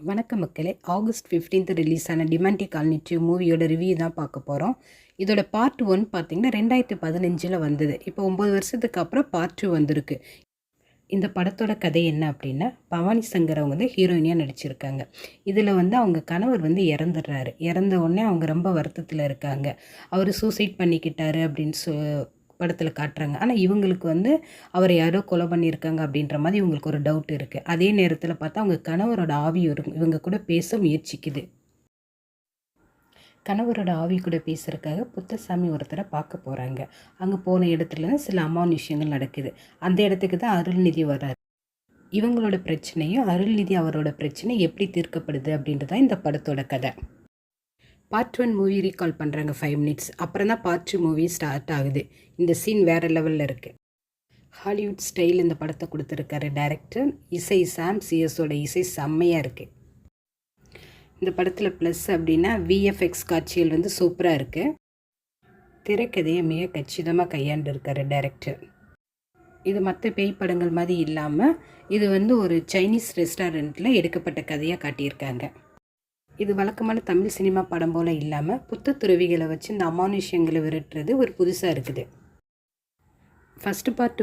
வணக்கம் மக்களே. August 15th release ஆன டிமாண்டி காலனி 2 மூவியோட ரிவ்யூ தான் பார்க்க போகிறோம். இதோட பார்ட் 1 பார்த்தீங்கன்னா 2015 வந்தது. இப்போ 9 வருஷத்துக்கு அப்புறம் பார்ட் 2 வந்திருக்கு. இந்த படத்தோட கதை என்ன அப்படின்னா, பவானி சங்கர் அவங்க ஹீரோயினியாக நடிச்சிருக்காங்க. இதில் அவங்க கணவர் இறந்துடுறாரு. இறந்த உடனே அவங்க ரொம்ப வருத்தத்தில் இருக்காங்க. அவர் சூசைட் பண்ணிக்கிட்டாரு அப்படின்னு படத்தில் காட்டுறாங்க. ஆனால் இவங்களுக்கு அவரை யாரோ கொலை பண்ணியிருக்காங்க அப்படின்ற மாதிரி இவங்களுக்கு ஒரு டவுட் இருக்குது. அதே நேரத்தில் பார்த்தா அவங்க கணவரோட ஆவி இவங்க கூட பேச முயற்சிக்குது. கணவரோட ஆவி கூட பேசுறதுக்காக புத்தசாமி ஒருத்தரை பார்க்க போகிறாங்க. அங்கே போன இடத்துல சில அமானுஷ்யங்கள் நடக்குது. அந்த இடத்துக்கு தான் அருள்நிதி வர்றாரு. இவங்களோட பிரச்சனையும் அருள்நிதி அவரோட பிரச்சனை எப்படி தீர்க்கப்படுது அப்படின்றதான் இந்த படத்தோட கதை. பார்ட் 1 மூவி ரீகால் பண்ணுறாங்க 5 மினிட்ஸ். அப்புறம் தான் பார்ட் 2 மூவி ஸ்டார்ட் ஆகுது. இந்த சீன் வேறு லெவலில் இருக்குது. ஹாலிவுட் ஸ்டைல் இந்த படத்தை கொடுத்துருக்காரு டைரக்டர். இசை சாம் சிஎஸோட இசை செம்மையாக இருக்குது. இந்த படத்தில் ப்ளஸ் அப்படின்னா விஎஃப்எக்ஸ் காட்சிகள் சூப்பராக இருக்குது. திரைக்கதையை மிக கச்சிதமாக கையாண்டிருக்காரு டைரக்டர். இது மற்ற பேய் படங்கள் மாதிரி இல்லாமல் இது ஒரு சைனீஸ் ரெஸ்டாரண்ட்டில் எடுக்கப்பட்ட கதையாக காட்டியிருக்காங்க. இது வழக்கமான தமிழ் சினிமா படம் போல் இல்லாமல் புத்த துறவிகளை வச்சு இந்த அமானுஷ்யங்களை விரட்டுறது ஒரு புதுசாக இருக்குது. ஃபஸ்ட்டு பார்ட்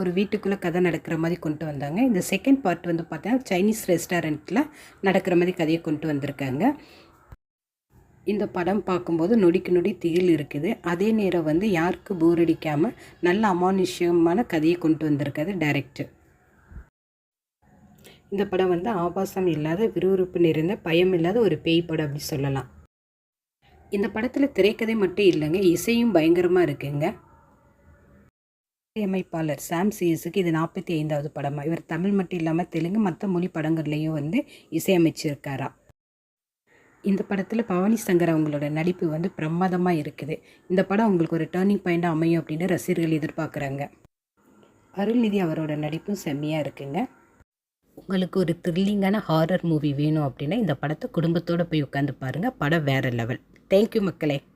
ஒரு வீட்டுக்குள்ளே கதை நடக்கிற மாதிரி கொண்டு வந்தாங்க. இந்த செகண்ட் பார்ட் பார்த்தீங்கன்னா சைனீஸ் ரெஸ்டாரண்ட்டில் நடக்கிற மாதிரி கதையை கொண்டு வந்திருக்காங்க. இந்த படம் பார்க்கும்போது நொடிக்கு நொடி திகில் இருக்குது. அதே நேரம் யாருக்கு போர் அடிக்காமல் நல்ல அமானுஷ்யமான கதையை கொண்டு வந்திருக்காது டைரக்டர். இந்த படம் ஆபாசம் இல்லாத, விறுவிறுப்பு நிறைந்த, பயம் இல்லாத ஒரு பேய் படம் அப்படி சொல்லலாம். இந்த படத்தில் திரைக்கதை மட்டும் இல்லைங்க, இசையும் பயங்கரமாக இருக்குங்க. இசையமைப்பாளர் சாம் சிஎஸுக்கு இது 45வது படமாக. இவர் தமிழ் மட்டும் இல்லாமல் தெலுங்கு மற்ற மொழி படங்கள்லேயும் இசையமைச்சிருக்காரா. இந்த படத்தில் பவானி சங்கர் அவங்களோட நடிப்பு பிரமாதமாக இருக்குது. இந்த படம் உங்களுக்கு ஒரு டேர்னிங் பாயிண்டாக அமையும் அப்படின்னு ரசிகர்கள் எதிர்பார்க்குறாங்க. அருள்நிதி அவரோட நடிப்பும் செம்மையாக இருக்குங்க. உங்களுக்கு ஒரு த்ரில்லிங்கான ஹாரர் மூவி வேணும் அப்படின்னா இந்த படத்தை குடும்பத்தோடு போய் உட்காந்து பாருங்கள். படம் வேறு லெவல். தேங்க்யூ மக்களே.